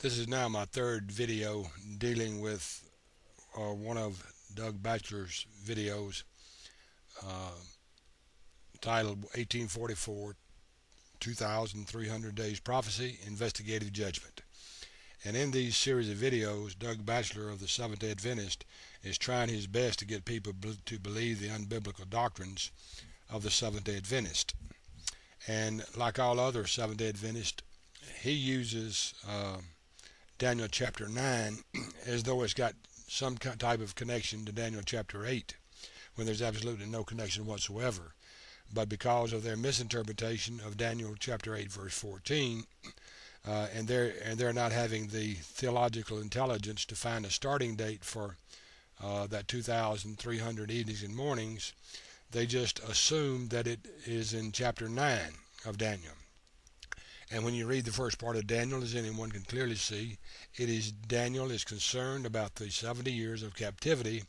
This is now my third video dealing with one of Doug Batchelor's videos titled 1844 2,300 Days Prophecy, Investigative Judgment. And in these series of videos, Doug Batchelor of the Seventh-day Adventist is trying his best to get people to believe the unbiblical doctrines of the Seventh-day Adventist. And like all other Seventh-day Adventists, he uses Daniel chapter 9 as though it's got some type of connection to Daniel chapter 8, when there's absolutely no connection whatsoever. But because of their misinterpretation of Daniel chapter 8 verse 14, and they're not having the theological intelligence to find a starting date for that 2,300 evenings and mornings, they just assume that it is in chapter 9 of Daniel. And when you read the first part of Daniel, as anyone can clearly see, Daniel is concerned about the 70 years of captivity.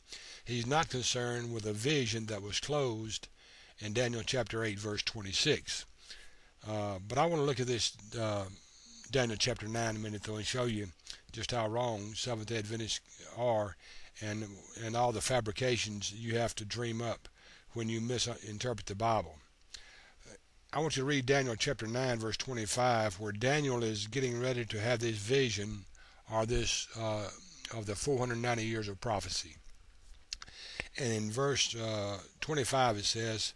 He's not concerned with a vision that was closed in Daniel chapter 8 verse 26. But I want to look at this Daniel chapter 9 a minute though and show you just how wrong Seventh-day Adventists are, and all the fabrications you have to dream up when you misinterpret the Bible. I want you to read Daniel chapter 9 verse 25, where Daniel is getting ready to have this vision or this of the 490 years of prophecy. And in verse 25 it says,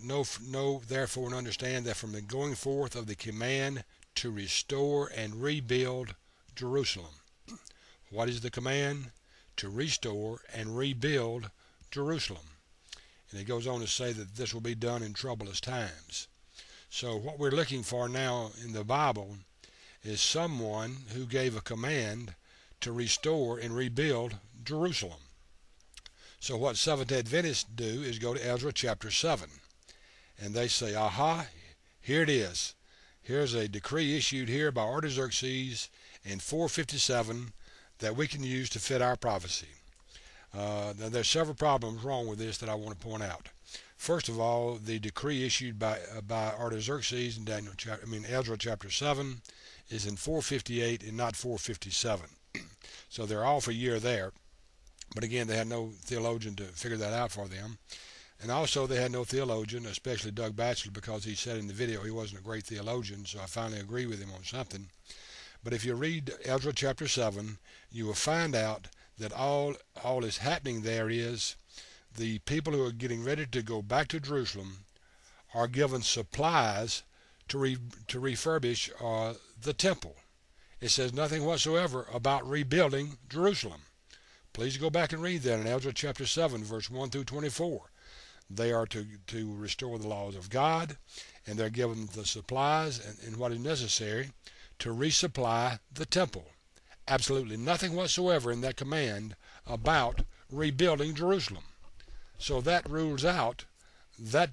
Know therefore and understand that from the going forth of the command to restore and rebuild Jerusalem. What is the command? To restore and rebuild Jerusalem. And it goes on to say that this will be done in troublous times. So what we're looking for now in the Bible is someone who gave a command to restore and rebuild Jerusalem. So what Seventh-day Adventists do is go to Ezra chapter 7. And they say, aha, here it is. Here's a decree issued here by Artaxerxes in 457 that we can use to fit our prophecy. Now there's several problems wrong with this that I want to point out. First of all, the decree issued by Artaxerxes in Ezra chapter 7 is in 458 and not 457. So they're off a year there. But again, they had no theologian to figure that out for them. And also they had no theologian, especially Doug Batchelor, because he said in the video he wasn't a great theologian, so I finally agree with him on something. But if you read Ezra chapter 7, you will find out that all is happening there is the people who are getting ready to go back to Jerusalem are given supplies to refurbish the temple. It says nothing whatsoever about rebuilding Jerusalem. Please go back and read that in Ezra chapter 7 verse 1 through 24. They are to restore the laws of God, and they're given the supplies and what is necessary to resupply the temple. Absolutely nothing whatsoever in that command about rebuilding Jerusalem. So that rules out that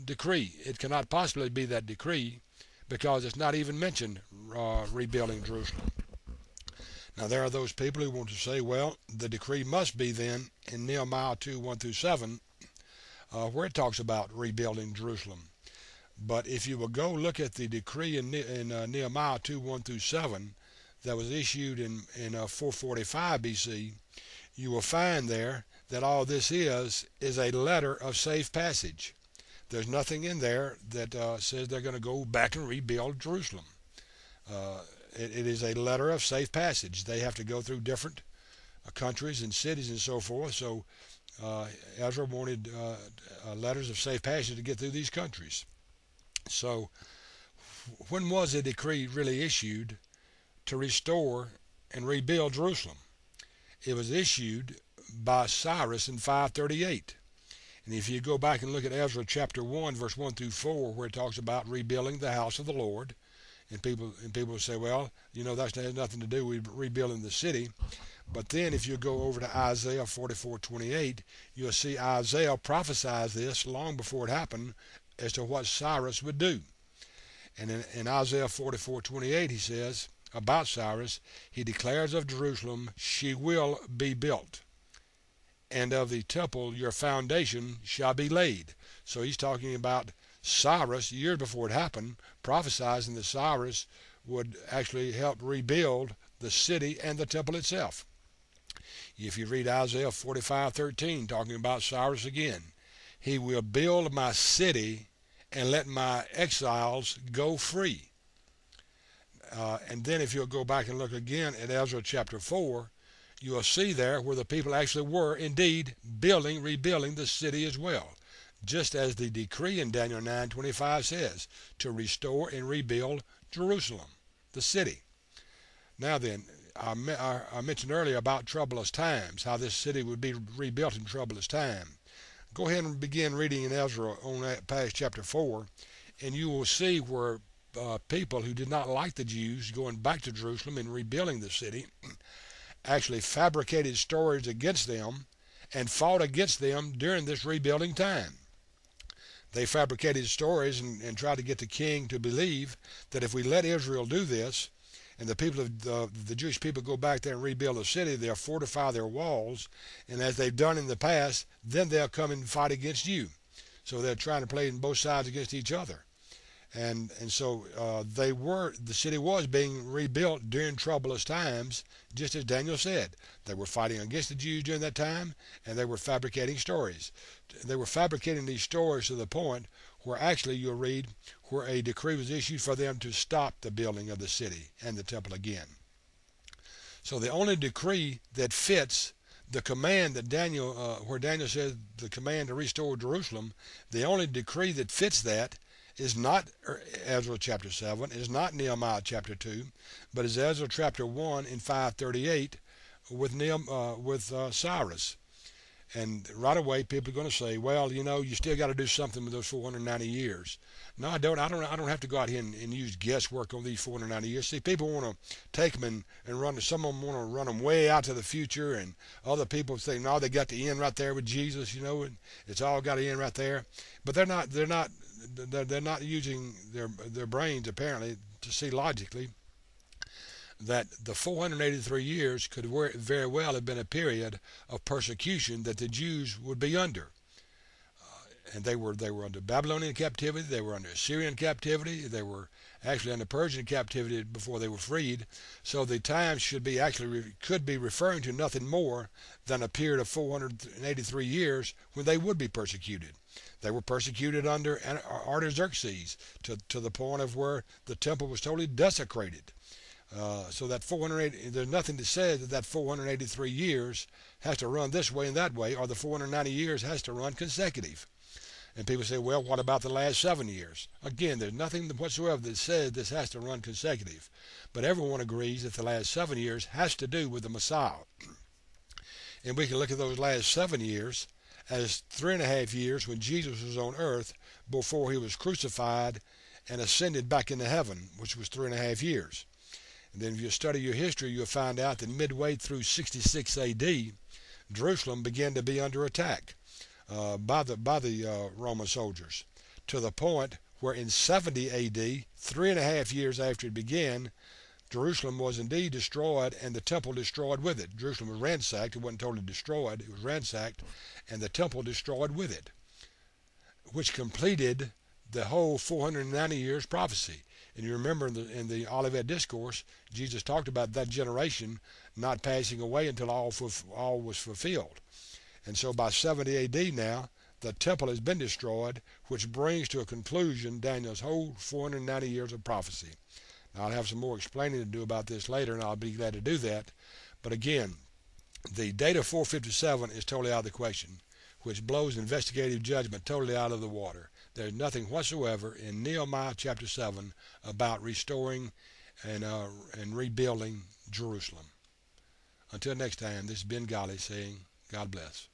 decree. It cannot possibly be that decree because it's not even mentioned rebuilding Jerusalem. Now there are those people who want to say, well, the decree must be then in Nehemiah 2, 1 through 7, where it talks about rebuilding Jerusalem. But if you will go look at the decree in Nehemiah 2, 1 through 7 that was issued in 445 BC, you will find there that all this is a letter of safe passage. There's nothing in there that says they're going to go back and rebuild Jerusalem. It is a letter of safe passage. They have to go through different countries and cities and so forth. So Ezra wanted letters of safe passage to get through these countries. So when was the decree really issued to restore and rebuild Jerusalem? It was issued by Cyrus in 538. And if you go back and look at Ezra chapter 1 verse 1 through 4, where it talks about rebuilding the house of the Lord, and people say, well, you know, that has nothing to do with rebuilding the city. But then if you go over to Isaiah 44:28, you'll see Isaiah prophesies this long before it happened as to what Cyrus would do. And in Isaiah 44:28 he says about Cyrus, he declares of Jerusalem, she will be built, and of the temple your foundation shall be laid. So he's talking about Cyrus, years before it happened, prophesizing that Cyrus would actually help rebuild the city and the temple itself. If you read Isaiah 45:13, talking about Cyrus again, he will build my city and let my exiles go free. And then if you'll go back and look again at Ezra chapter 4, you will see there where the people actually were indeed rebuilding the city as well, just as the decree in Daniel 9:25 says, to restore and rebuild Jerusalem, the city. Now then, I mentioned earlier about troublous times, how this city would be rebuilt in troublous time. Go ahead and begin reading in Ezra on that past chapter 4, and you will see where people who did not like the Jews going back to Jerusalem and rebuilding the city actually fabricated stories against them and fought against them during this rebuilding time. They fabricated stories and tried to get the king to believe that if we let Israel do this, and the people of the Jewish people go back there and rebuild the city, they'll fortify their walls, and as they've done in the past, then they'll come and fight against you. So they're trying to play in both sides against each other. And so the city was being rebuilt during troublous times, just as Daniel said. They were fighting against the Jews during that time, and they were fabricating stories. They were fabricating these stories to the point where actually you'll read where a decree was issued for them to stop the building of the city and the temple again. So the only decree that fits the command that Daniel, where Daniel says the command to restore Jerusalem, the only decree that fits that is not Ezra chapter 7, is not Nehemiah chapter 2, but is Ezra chapter 1 in 538 with Cyrus. And right away, people are going to say, well, you still got to do something with those 490 years. No, I don't. I don't have to go out here and use guesswork on these 490 years. See, people want to take them and run. Some of them want to run them way out to the future, and other people say, no, they got the end right there with Jesus, and it's all got to end right there. But they're not using their brains apparently to see logically that the 483 years could very well have been a period of persecution that the Jews would be under. And they were under Babylonian captivity, they were under Assyrian captivity, they were actually under Persian captivity before they were freed. So the time could be referring to nothing more than a period of 483 years when they would be persecuted. They were persecuted under Artaxerxes to the point of where the temple was totally desecrated. So that 480, there's nothing that says that 483 years has to run this way and that way, or the 490 years has to run consecutive. And people say, well, what about the last 7 years? Again, there's nothing whatsoever that says this has to run consecutive. But everyone agrees that the last 7 years has to do with the Messiah. And we can look at those last 7 years as 3.5 years when Jesus was on earth before he was crucified and ascended back into heaven, which was 3.5 years. And then if you study your history, you'll find out that midway through 66 A.D., Jerusalem began to be under attack by the Roman soldiers, to the point where in 70 A.D., 3.5 years after it began, Jerusalem was indeed destroyed and the temple destroyed with it. Jerusalem was ransacked. It wasn't totally destroyed. It was ransacked and the temple destroyed with it, which completed the whole 490 years prophecy. And you remember in the Olivet Discourse, Jesus talked about that generation not passing away until all was fulfilled. And so by 70 A.D. now, the temple has been destroyed, which brings to a conclusion Daniel's whole 490 years of prophecy. Now, I'll have some more explaining to do about this later, and I'll be glad to do that. But again, the date of 457 is totally out of the question, which blows investigative judgment totally out of the water. There's nothing whatsoever in Nehemiah chapter 7 about restoring and rebuilding Jerusalem. Until next time, this is Ben Golly saying, God bless.